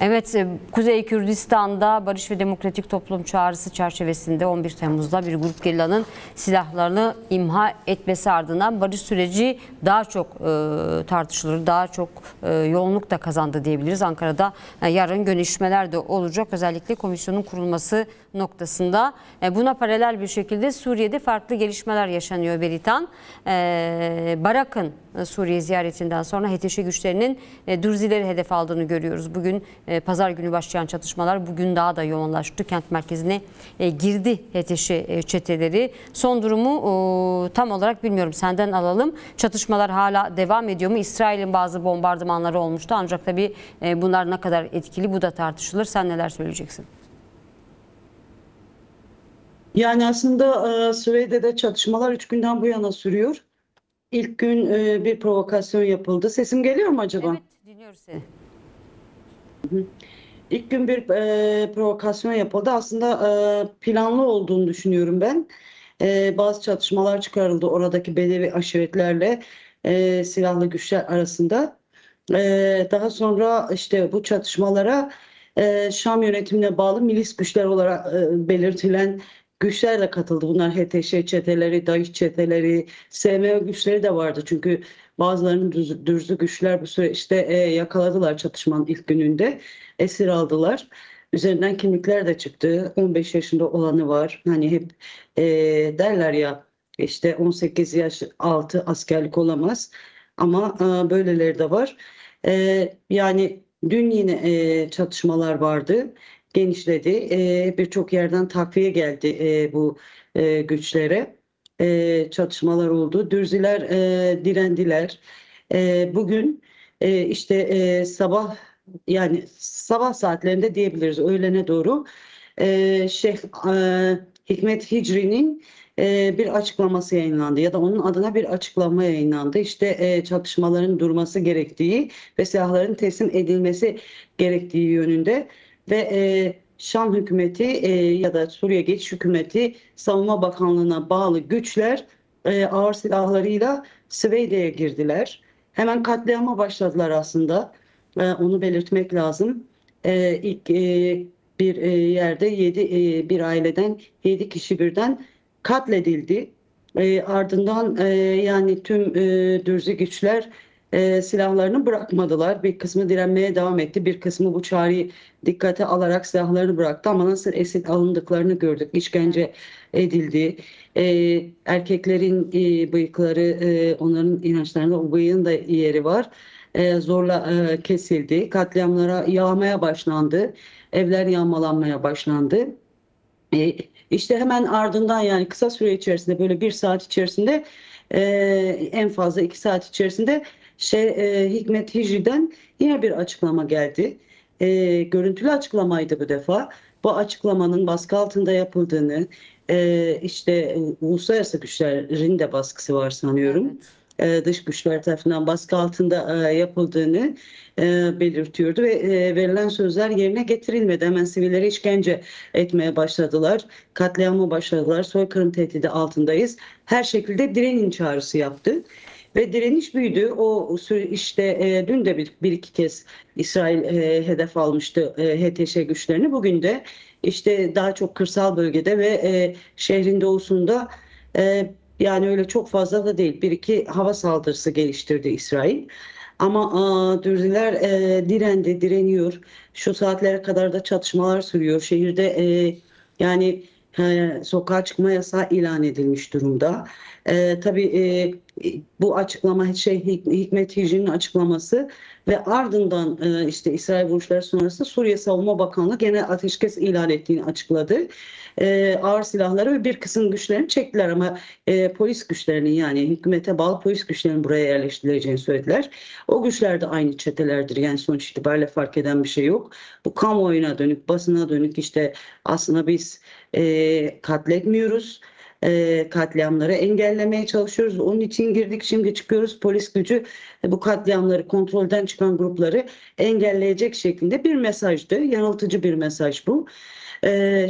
Evet, Kuzey Kürdistan'da Barış ve Demokratik Toplum Çağrısı çerçevesinde 11 Temmuz'da bir grup gerillanın silahlarını imha etmesi ardından barış süreci daha çok tartışılır, daha çok yoğunluk da kazandı diyebiliriz. Ankara'da yarın görüşmeler de olacak, özellikle komisyonun kurulması noktasında. Buna paralel bir şekilde Suriye'de farklı gelişmeler yaşanıyor Beritan. Barak'ın Suriye ziyaretinden sonra HTŞ güçlerinin Dürzileri hedef aldığını görüyoruz. Bugün pazar günü başlayan çatışmalar bugün daha da yoğunlaştı. Kent merkezine girdi HTŞ çeteleri. Son durumu tam olarak bilmiyorum. Senden alalım. Çatışmalar hala devam ediyor mu? İsrail'in bazı bombardımanları olmuştu. Ancak tabii bunlar ne kadar etkili, bu da tartışılır. Sen neler söyleyeceksin? Yani aslında Suriye'de çatışmalar 3 günden bu yana sürüyor. İlk gün bir provokasyon yapıldı. Sesim geliyor mu acaba? Evet, dinliyoruz seni. İlk gün bir provokasyon yapıldı. Aslında planlı olduğunu düşünüyorum ben. Bazı çatışmalar çıkarıldı oradaki Bedevi aşiretlerle silahlı güçler arasında. Daha sonra işte bu çatışmalara Şam yönetimine bağlı milis güçler olarak belirtilen güçler de katıldı. Bunlar HTŞ çeteleri, DAEŞ çeteleri, SMO güçleri de vardı. Çünkü bazılarının dürzü güçler bu süreçte yakaladılar çatışmanın ilk gününde. Esir aldılar. Üzerinden kimlikler de çıktı. 15 yaşında olanı var. Hani hep derler ya işte 18 yaş altı askerlik olamaz. Ama böyleleri de var. Yani dün yine çatışmalar vardı. Genişledi. Birçok yerden takviye geldi bu güçlere. Çatışmalar oldu. Dürziler direndiler. Bugün işte sabah, yani sabah saatlerinde diyebiliriz, öğlene doğru Şeyh Hikmet Hicri'nin bir açıklaması yayınlandı ya da onun adına bir açıklama yayınlandı. İşte çatışmaların durması gerektiği ve silahların teslim edilmesi gerektiği yönünde ve Şam hükümeti ya da Suriye Geçiş Hükümeti Savunma Bakanlığı'na bağlı güçler ağır silahlarıyla Süveyde'ye girdiler. Hemen katliama başladılar aslında. Onu belirtmek lazım. İlk bir yerde bir aileden 7 kişi birden katledildi. Ardından yani tüm Dürzi güçler silahlarını bırakmadılar. Bir kısmı direnmeye devam etti. Bir kısmı bu çağrıyı dikkate alarak silahlarını bıraktı. Ama nasıl esir alındıklarını gördük. İşkence edildi. Erkeklerin bıyıkları, onların inançlarında o bıyığın da yeri var. Zorla kesildi. Katliamlara yağmaya başlandı. Evler yağmalanmaya başlandı. İşte hemen ardından, yani kısa süre içerisinde, böyle bir saat içerisinde, e, en fazla 2 saat içerisinde Hikmet Hicri'den yine bir açıklama geldi. Görüntülü açıklamaydı bu defa. Bu açıklamanın baskı altında yapıldığını, işte uluslararası güçlerin de baskısı var sanıyorum. Evet. Dış güçler tarafından baskı altında yapıldığını belirtiyordu ve verilen sözler yerine getirilmedi. Hemen sivillere işkence etmeye başladılar. Katliama başladılar. Soykırım tehdidi altındayız. Her şekilde direnin çağrısı yaptı. Ve direniş büyüdü. İşte dün de bir iki kez İsrail hedef almıştı HTŞ güçlerini. Bugün de işte daha çok kırsal bölgede ve şehrin doğusunda, yani öyle çok fazla da değil, bir iki hava saldırısı geliştirdi İsrail. Ama Dürziler direniyor. Şu saatlere kadar da çatışmalar sürüyor. Şehirde yani sokağa çıkma yasağı ilan edilmiş durumda. Tabii bu açıklama Hikmet Hicri'nin açıklaması ve ardından işte İsrail vuruşları sonrası Suriye Savunma Bakanlığı gene ateşkes ilan ettiğini açıkladı. Ağır silahları ve bir kısım güçlerini çektiler ama polis güçlerinin, yani hükümete bağlı polis güçlerinin buraya yerleştirileceğini söylediler. O güçler de aynı çetelerdir. Yani sonuç itibariyle fark eden bir şey yok. Bu kamuoyuna dönük, basına dönük, işte aslında biz katletmiyoruz. Katliamları engellemeye çalışıyoruz. Onun için girdik, şimdi çıkıyoruz. Polis gücü bu katliamları, kontrolden çıkan grupları engelleyecek şeklinde bir mesajdı. Yanıltıcı bir mesaj bu.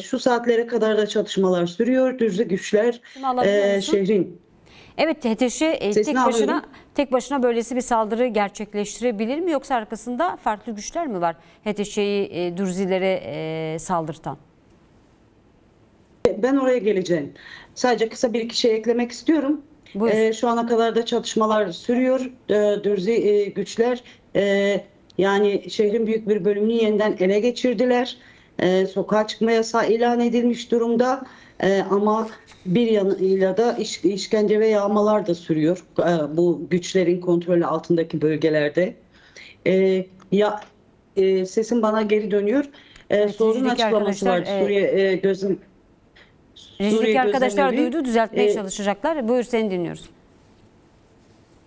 Şu saatlere kadar da çatışmalar sürüyor. Dürzü güçler Şimdi alabiliyor musun? şehrin Evet, HTŞ Sesini alıyorum. tek başına böylesi bir saldırı gerçekleştirebilir mi, yoksa arkasında farklı güçler mi var HTŞ'yi Dürzilere saldırtan? Ben oraya geleceğim. Sadece kısa bir iki şey eklemek istiyorum. Buyur. Şu ana kadar da çatışmalar sürüyor. Dürzi güçler yani şehrin büyük bir bölümünü yeniden ele geçirdiler. Sokağa çıkma yasağı ilan edilmiş durumda. Ama bir yanıyla da işkence ve yağmalar da sürüyor. Bu güçlerin kontrolü altındaki bölgelerde. E, ya Sesim bana geri dönüyor. Evet, Sorun açıklaması vardı. rejideki Suriye arkadaşlar gözlemleri duydu, düzeltmeye e, çalışacaklar. Buyur, seni dinliyoruz.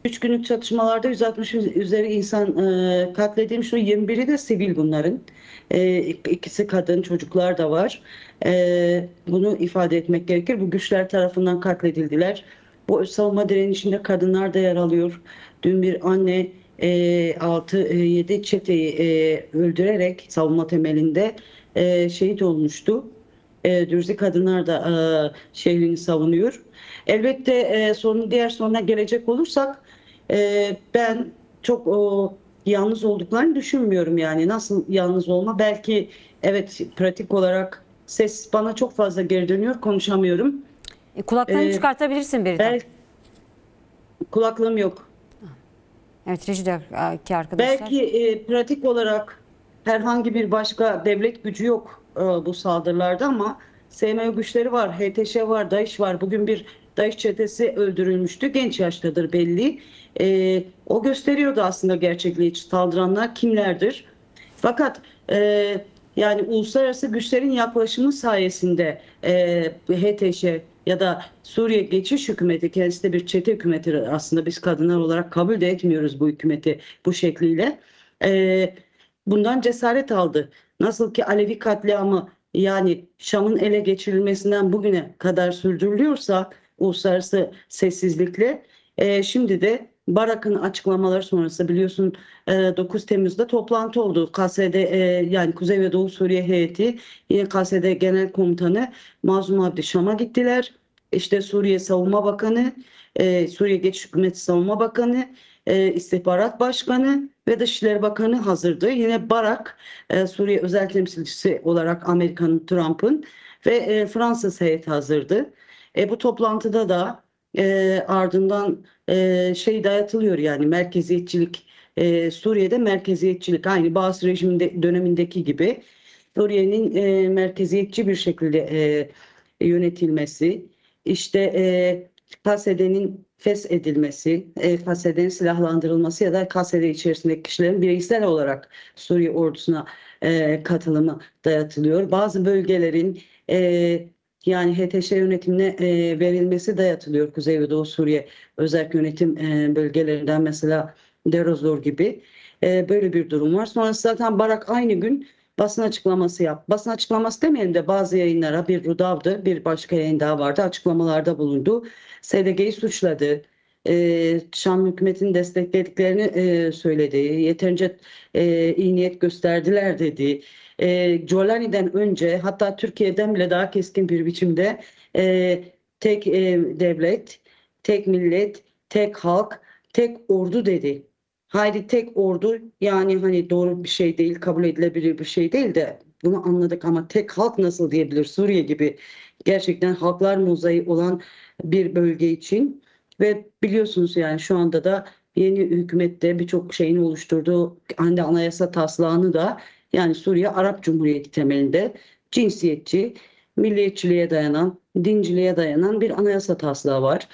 3 günlük çatışmalarda 160 üzeri insan katledilmiş. 21'i de sivil bunların. İkisi kadın, çocuklar da var. Bunu ifade etmek gerekir. Bu güçler tarafından katledildiler. Bu savunma direnişinde kadınlar da yer alıyor. Dün bir anne 6-7 çeteyi öldürerek savunma temelinde şehit olmuştu. Dürzi kadınlar da şehrini savunuyor. Elbette diğer soruna gelecek olursak ben çok yalnız olduklarını düşünmüyorum yani. Nasıl yalnız olma? Belki evet, pratik olarak ses bana çok fazla geri dönüyor, konuşamıyorum. Kulaklarını E, çıkartabilirsin Beritan. belki kulaklığım yok. Evet, rejideki arkadaşlar. Belki pratik olarak herhangi bir başka devlet gücü yok bu saldırılarda ama SMO güçleri var, HTŞ var, DAEŞ var. Bugün bir DAEŞ çetesi öldürülmüştü. Genç yaştadır belli. O gösteriyordu aslında gerçekliği, saldıranlar kimlerdir. Fakat yani uluslararası güçlerin yaklaşımı sayesinde HTŞ ya da Suriye Geçiş Hükümeti, kendisi de bir çete hükümeti, aslında biz kadınlar olarak kabul de etmiyoruz bu hükümeti bu şekliyle. E, Bundan cesaret aldı. Nasıl ki Alevi katliamı, yani Şam'ın ele geçirilmesinden bugüne kadar sürdürülüyorsa uluslararası sessizlikle, şimdi de Barak'ın açıklamaları sonrası biliyorsun 9 Temmuz'da toplantı oldu. KSD yani Kuzey ve Doğu Suriye heyeti, yine KSD Genel Komutanı Mazlum Abdi Şam'a gittiler. İşte Suriye Savunma Bakanı, Suriye Geçiş Hükümeti Savunma Bakanı, İstihbarat Başkanı ve Dışişleri Bakanı hazırdı. Yine Barak, Suriye özel temsilcisi olarak Amerika'nın, Trump'ın ve Fransız heyeti hazırdı. Bu toplantıda da ardından şey dayatılıyor, yani merkeziyetçilik, Suriye'de merkeziyetçilik aynı Baas rejiminde dönemindeki gibi Suriye'nin merkeziyetçi bir şekilde yönetilmesi, işte KSD'nin feshedilmesi, KSD'nin silahlandırılması ya da KSD içerisindeki kişilerin bireysel olarak Suriye ordusuna katılımı dayatılıyor. Bazı bölgelerin yani HTŞ yönetimine verilmesi dayatılıyor. Kuzey ve Doğu Suriye özel yönetim bölgelerinden, mesela Deir gibi böyle bir durum var. Sonra zaten Barak aynı gün basın açıklaması yaptı. Basın açıklaması demeyelim de bazı yayınlara, bir Rudav'dı, bir başka yayın daha vardı, açıklamalarda bulundu. SDG'yi suçladı. Şam hükümetini desteklediklerini söyledi. Yeterince iyi niyet gösterdiler dedi. Jolani'den önce, hatta Türkiye'den bile daha keskin bir biçimde tek devlet, tek millet, tek halk, tek ordu dedi. Haydi tek ordu, yani hani doğru bir şey değil, kabul edilebilir bir şey değil de bunu anladık, ama tek halk nasıl diyebilir Suriye gibi gerçekten halklar mozaiği olan bir bölge için? Ve biliyorsunuz yani şu anda da yeni hükümette birçok şeyin oluşturduğu hani anayasa taslağını da, yani Suriye Arap Cumhuriyeti temelinde cinsiyetçi, milliyetçiliğe dayanan, dinciliğe dayanan bir anayasa taslağı var.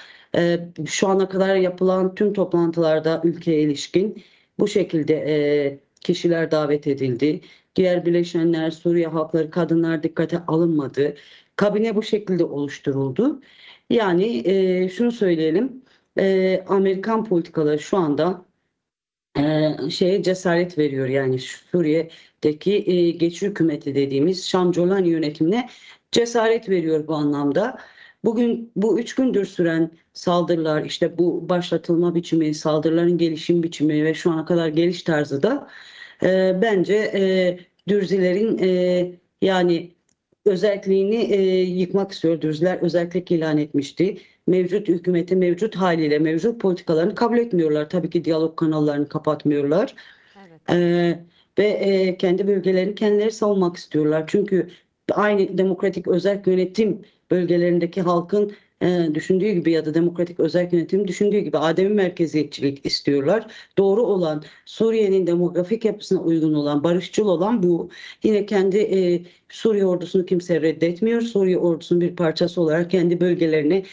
Şu ana kadar yapılan tüm toplantılarda ülkeye ilişkin bu şekilde kişiler davet edildi. Diğer bileşenler, Suriye halkları, kadınlar dikkate alınmadı. Kabine bu şekilde oluşturuldu. Yani şunu söyleyelim, Amerikan politikaları şu anda şeye cesaret veriyor, yani Suriye'deki geçici hükümeti dediğimiz Şam-Jolani yönetimine cesaret veriyor bu anlamda. Bugün bu 3 gündür süren saldırılar, işte bu başlatılma biçimi, saldırıların gelişim biçimi ve şu ana kadar geliş tarzı da bence Dürzilerin yani özelliğini yıkmak istiyor. Dürziler özellik ilan etmişti. mevcut hükümeti mevcut haliyle mevcut politikalarını kabul etmiyorlar. Tabii ki diyalog kanallarını kapatmıyorlar. Evet. Kendi bölgelerini kendileri savunmak istiyorlar. Çünkü aynı demokratik özerk yönetim bölgelerindeki halkın düşündüğü gibi ya da demokratik özerk yönetim düşündüğü gibi ademi merkeziyetçilik istiyorlar. Doğru olan, Suriye'nin demografik yapısına uygun olan, barışçıl olan bu. Yine kendi Suriye ordusunu kimse reddetmiyor. Suriye ordusunun bir parçası olarak kendi bölgelerini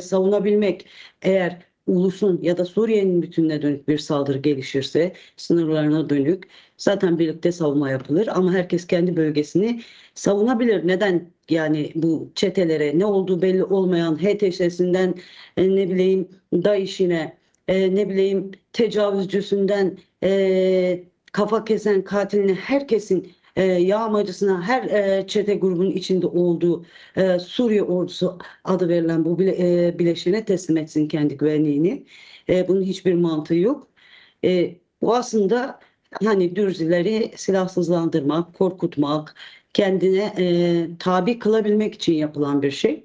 savunabilmek. Eğer ulusun ya da Suriye'nin bütününe dönük bir saldırı gelişirse, sınırlarına dönük zaten birlikte savunma yapılır ama herkes kendi bölgesini savunabilir. Neden yani bu çetelere, ne olduğu belli olmayan HTŞ'sinden ne bileyim DAEŞ'ine, ne bileyim tecavüzcüsünden kafa kesen katiline, herkesin yağmacısına, her çete grubunun içinde olduğu Suriye ordusu adı verilen bu bileşene teslim etsin kendi güvenliğini. Bunun hiçbir mantığı yok. Bu aslında hani Dürzileri silahsızlandırmak, korkutmak, kendine tabi kılabilmek için yapılan bir şey.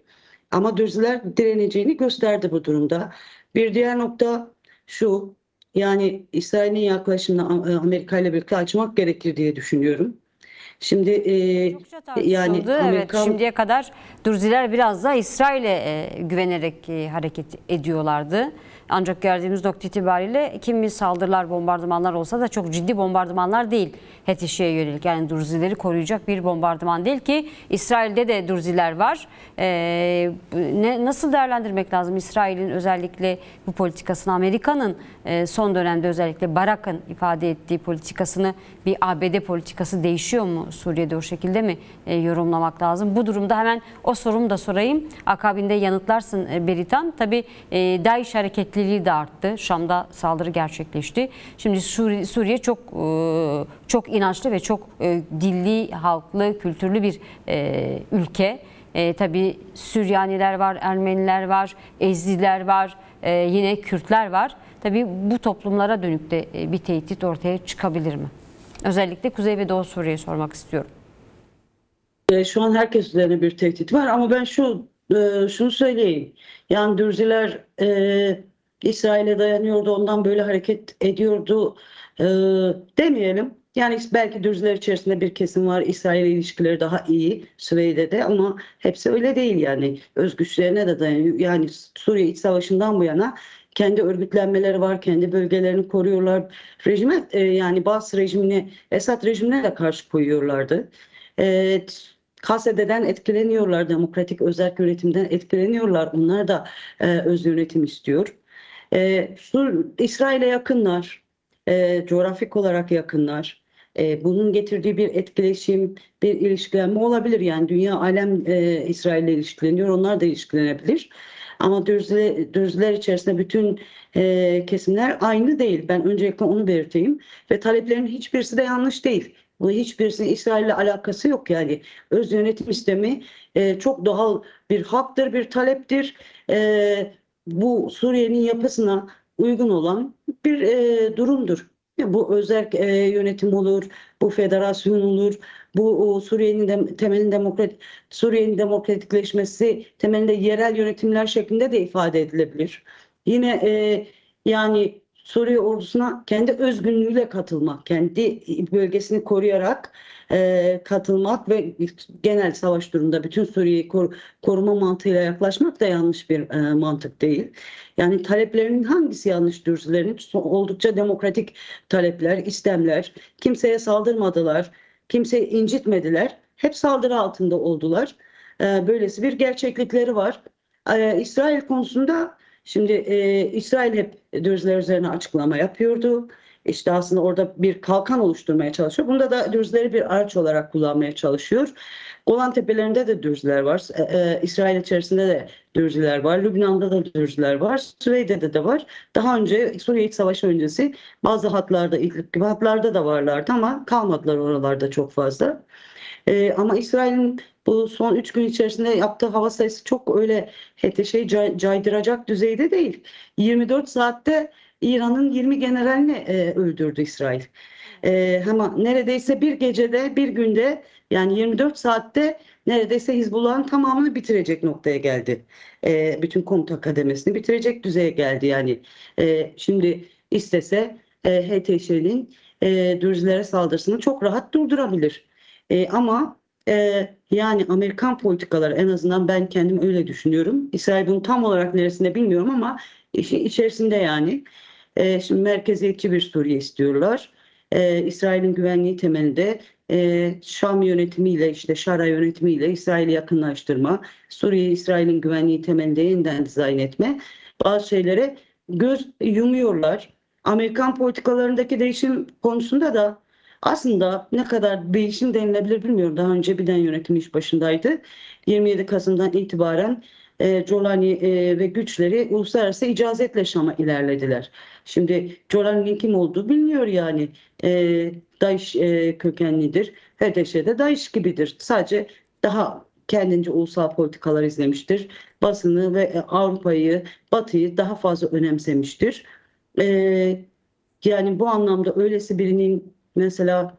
Ama Dürziler direneceğini gösterdi bu durumda. Bir diğer nokta şu, yani İsrail'in yaklaşımını Amerika ile birlikte açmak gerekir diye düşünüyorum. Şimdi Çokça yani tartışıldı. Evet, Amerikan şimdiye kadar Dürziler biraz da İsrail'e güvenerek hareket ediyorlardı. Ancak geldiğimiz nokta itibariyle kimi saldırılar, bombardımanlar olsa da çok ciddi bombardımanlar değil HTŞ'ye yönelik. Yani Dürzileri koruyacak bir bombardıman değil ki İsrail'de de Dürziler var. Nasıl değerlendirmek lazım İsrail'in özellikle bu politikasını, Amerika'nın son dönemde özellikle Barak'ın ifade ettiği politikasını, bir ABD politikası değişiyor mu Suriye'de, o şekilde mi yorumlamak lazım? Bu durumda hemen o sorumu da sorayım. Akabinde yanıtlarsın Beritan. Tabii DAEŞ hareketliliği de arttı. Şam'da saldırı gerçekleşti. Şimdi Suriye çok inançlı ve çok dilli, halklı, kültürlü bir ülke. Tabii Süryaniler var, Ermeniler var, Ezdiler var, yine Kürtler var. Tabii bu toplumlara dönük de bir tehdit ortaya çıkabilir mi? Özellikle Kuzey ve Doğu Suriye'yi sormak istiyorum. Şu an herkes üzerine bir tehdit var ama ben şunu söyleyeyim. Yani Dürziler İsrail'e dayanıyordu, ondan böyle hareket ediyordu e, demeyelim. Yani belki Dürziler içerisinde bir kesim var, İsrail ilişkileri daha iyi Suriye'de ama hepsi öyle değil yani. Öz güçlerine de dayanıyor. Yani Suriye İç Savaşı'ndan bu yana kendi örgütlenmeleri var, kendi bölgelerini koruyorlar. Yani Bas rejimine, Esad rejimine de karşı koyuyorlardı. E, KSD'den etkileniyorlar, demokratik özerk yönetimden etkileniyorlar. Onlar da öz yönetim istiyor. İsrail'e yakınlar, coğrafik olarak yakınlar. Bunun getirdiği bir etkileşim, bir ilişkilenme olabilir. Yani dünya alem İsrail'le ilişkileniyor, onlar da ilişkilenebilir. Ama Dürziler içerisinde bütün kesimler aynı değil. Ben öncelikle onu belirteyim. Ve taleplerin hiçbirisi de yanlış değil. Bu hiçbirisinin İsrail'le alakası yok yani. Öz yönetim istemi çok doğal bir haktır, bir taleptir. Bu Suriye'nin yapısına uygun olan bir durumdur. Bu özerk yönetim olur, bu federasyon olur, bu Suriye'nin Suriye'nin demokratikleşmesi temelinde yerel yönetimler şeklinde de ifade edilebilir. Yine yani Suriye ordusuna kendi özgünlüğüyle katılmak, kendi bölgesini koruyarak katılmak ve genel savaş durumunda bütün Suriye'yi koruma mantığıyla yaklaşmak da yanlış bir mantık değil. Yani taleplerinin hangisi yanlış Dürzilerin? Oldukça demokratik talepler, istemler. Kimseye saldırmadılar, kimseyi incitmediler. Hep saldırı altında oldular. Böylesi bir gerçeklikleri var. İsrail konusunda şimdi İsrail hep Dürziler üzerine açıklama yapıyordu. İşte aslında orada bir kalkan oluşturmaya çalışıyor. Bunda da Dürzileri bir araç olarak kullanmaya çalışıyor. Golan Tepelerinde de Dürziler var. İsrail içerisinde de Dürziler var. Lübnan'da da Dürziler var. Suriye'de de var. Daha önce Suriye İç Savaşı öncesi bazı hatlarda, İdlib gibi hatlarda da varlardı ama kalmadılar oralarda çok fazla. Ama İsrail'in bu son 3 gün içerisinde yaptığı hava sayısı çok öyle HTŞ'yi caydıracak düzeyde değil. 24 saatte İran'ın 20 generalini öldürdü İsrail. Hemen neredeyse bir gecede, bir günde, yani 24 saatte neredeyse Hizbullah'ın tamamını bitirecek noktaya geldi. Bütün komuta kademesini bitirecek düzeye geldi yani. Şimdi istese HTŞ'nin Dürzilere saldırısını çok rahat durdurabilir. Ama yani Amerikan politikaları, en azından ben kendim öyle düşünüyorum. İsrail bunu tam olarak neresinde bilmiyorum ama işin içerisinde yani. Şimdi merkeziyetçi bir Suriye istiyorlar. İsrail'in güvenliği temelinde Şam yönetimiyle, işte Şara yönetimiyle İsrail'i yakınlaştırma, Suriye'yi İsrail'in güvenliği temelinde yeniden dizayn etme, bazı şeylere göz yumuyorlar. Amerikan politikalarındaki değişim konusunda da aslında ne kadar değişim denilebilir bilmiyorum. Daha önce Biden yönetimi iş başındaydı. 27 Kasım'dan itibaren Jolani ve güçleri uluslararası icazetle Şam'a ilerlediler. Şimdi Jolani'nin kim olduğu biliniyor yani. DAEŞ kökenlidir. HDŞ de DAEŞ gibidir. Sadece daha kendince ulusal politikalar izlemiştir. Basını ve Avrupa'yı, Batı'yı daha fazla önemsemiştir. E, Yani bu anlamda öylesi birinin mesela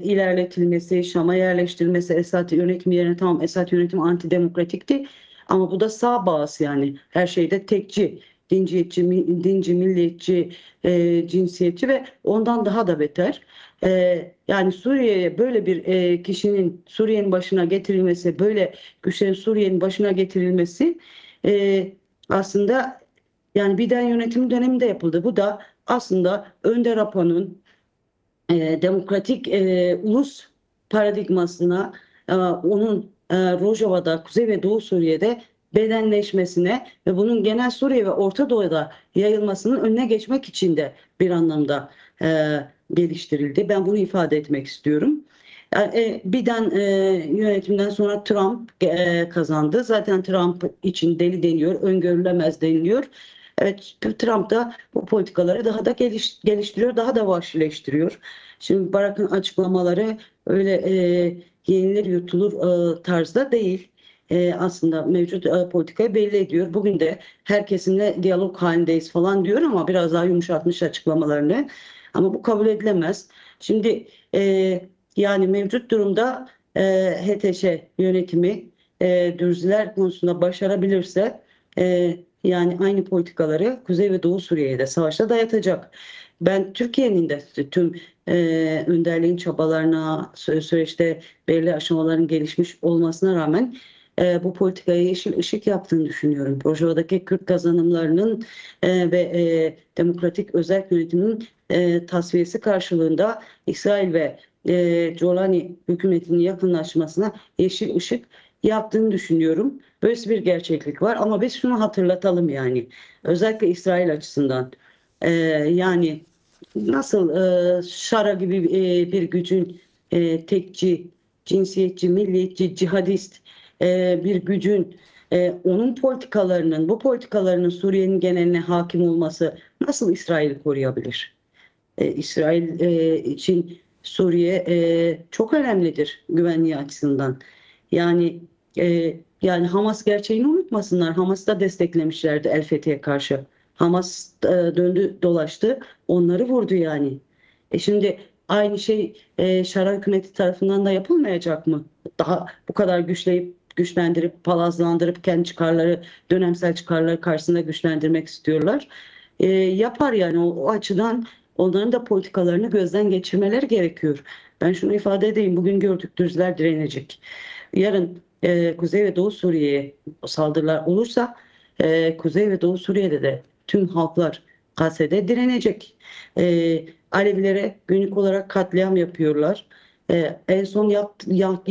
ilerletilmesi, Şam'a yerleştirilmesi, Esad yönetimi yerine, tamam Esad yönetimi antidemokratikti ama bu da sağ bağısı, yani her şeyde tekçi, dinci, milliyetçi, cinsiyetçi ve ondan daha da beter. Yani Suriye'ye böyle bir kişinin Suriye'nin başına getirilmesi, böyle güçlerin Suriye'nin başına getirilmesi aslında yani Biden yönetim döneminde yapıldı. Bu da aslında Önder Apo'nun demokratik ulus paradigmasına, onun Rojava'da, Kuzey ve Doğu Suriye'de bedenleşmesine ve bunun genel Suriye ve Orta Doğu'da yayılmasının önüne geçmek için de bir anlamda geliştirildi. Ben bunu ifade etmek istiyorum. Yani, Biden yönetiminden sonra Trump kazandı. Zaten Trump için deli deniyor, öngörülemez deniliyor. Evet, Trump da bu politikaları daha da geliştiriyor, daha da vahşileştiriyor. Şimdi Barak'ın açıklamaları öyle yenilir yutulur tarzda değil. Aslında mevcut politikayı belli ediyor. Bugün de herkesinle diyalog halindeyiz falan diyor ama biraz daha yumuşatmış açıklamalarını. Ama bu kabul edilemez. Şimdi yani mevcut durumda HTŞ yönetimi Dürziler konusunda başarabilirse yani aynı politikaları Kuzey ve Doğu Suriye'ye de savaşta dayatacak. Ben Türkiye'nin de tüm önderliğin çabalarına, süreçte belirli aşamaların gelişmiş olmasına rağmen bu politikaya yeşil ışık yaptığını düşünüyorum. Rojava'daki Kürt kazanımlarının ve demokratik özerk yönetiminin tasfiyesi karşılığında İsrail ve Jolani hükümetinin yakınlaşmasına yeşil ışık yaptığını düşünüyorum. Böyle bir gerçeklik var ama biz şunu hatırlatalım yani. Özellikle İsrail açısından. Yani nasıl Şara gibi bir gücün tekçi, cinsiyetçi, milliyetçi, cihadist bir gücün onun politikalarının, bu politikalarının Suriye'nin geneline hakim olması nasıl İsrail'i koruyabilir? İsrail için Suriye çok önemlidir güvenliği açısından. Yani yani Hamas gerçeğini unutmasınlar. Hamas'ı da desteklemişlerdi El Fethi'ye karşı. Hamas döndü dolaştı, onları vurdu yani. Şimdi aynı şey Şara hükümeti tarafından da yapılmayacak mı? Daha bu kadar güçlendirip, palazlandırıp kendi çıkarları, dönemsel çıkarları karşısında güçlendirmek istiyorlar. Yapar yani o açıdan onların da politikalarını gözden geçirmeleri gerekiyor. Ben şunu ifade edeyim. Bugün gördük Dürzler direnecek. Yarın Kuzey ve Doğu Suriye'ye saldırılar olursa Kuzey ve Doğu Suriye'de de tüm halklar Gazze'de direnecek. Alevilere günlük olarak katliam yapıyorlar. En son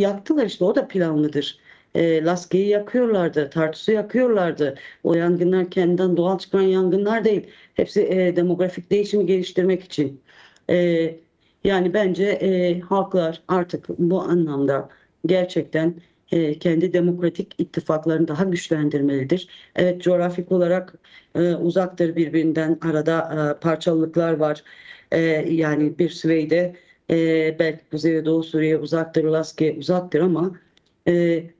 yaktılar, işte o da planlıdır. Laski'yi yakıyorlardı, Tartus'u yakıyorlardı. O yangınlar kendinden doğal çıkan yangınlar değil. Hepsi demografik değişimi geliştirmek için. E, Yani bence halklar artık bu anlamda gerçekten kendi demokratik ittifaklarını daha güçlendirmelidir. Evet, coğrafik olarak uzaktır birbirinden, arada parçalılıklar var. Yani bir Süveyde belki Kuzey ve Doğu Suriye uzaktır, Laski uzaktır ama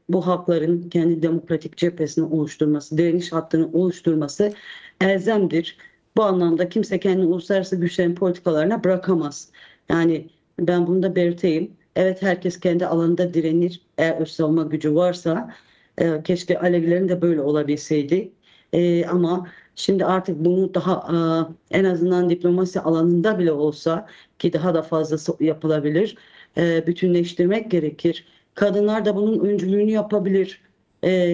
bu halkların kendi demokratik cephesini oluşturması, direniş hattını oluşturması elzemdir. Bu anlamda kimse kendini uluslararası güçlerin politikalarına bırakamaz. Yani ben bunu da belirteyim. Evet, herkes kendi alanında direnir. Eğer öz savunma gücü varsa keşke Alevilerin de böyle olabilseydi. Ama şimdi artık bunu daha en azından diplomasi alanında bile olsa, ki daha da fazlası yapılabilir, bütünleştirmek gerekir. Kadınlar da bunun öncülüğünü yapabilir.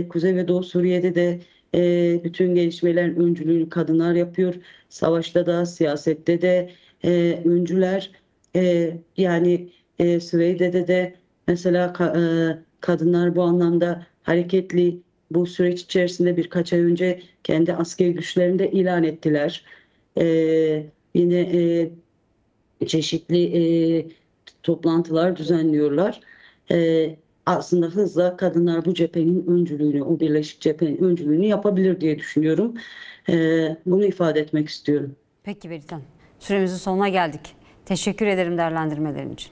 Kuzey ve Doğu Suriye'de de bütün gelişmelerin öncülüğünü kadınlar yapıyor. Savaşta da, siyasette de öncüler. Yani Süveyde'de de mesela kadınlar bu anlamda hareketli. Bu süreç içerisinde birkaç ay önce kendi askeri güçlerini de ilan ettiler. Yine çeşitli toplantılar düzenliyorlar. Aslında hızla kadınlar bu cephenin öncülüğünü, o birleşik cephenin öncülüğünü yapabilir diye düşünüyorum. Bunu ifade etmek istiyorum. Peki Beritan, süremizin sonuna geldik. Teşekkür ederim değerlendirmelerin için.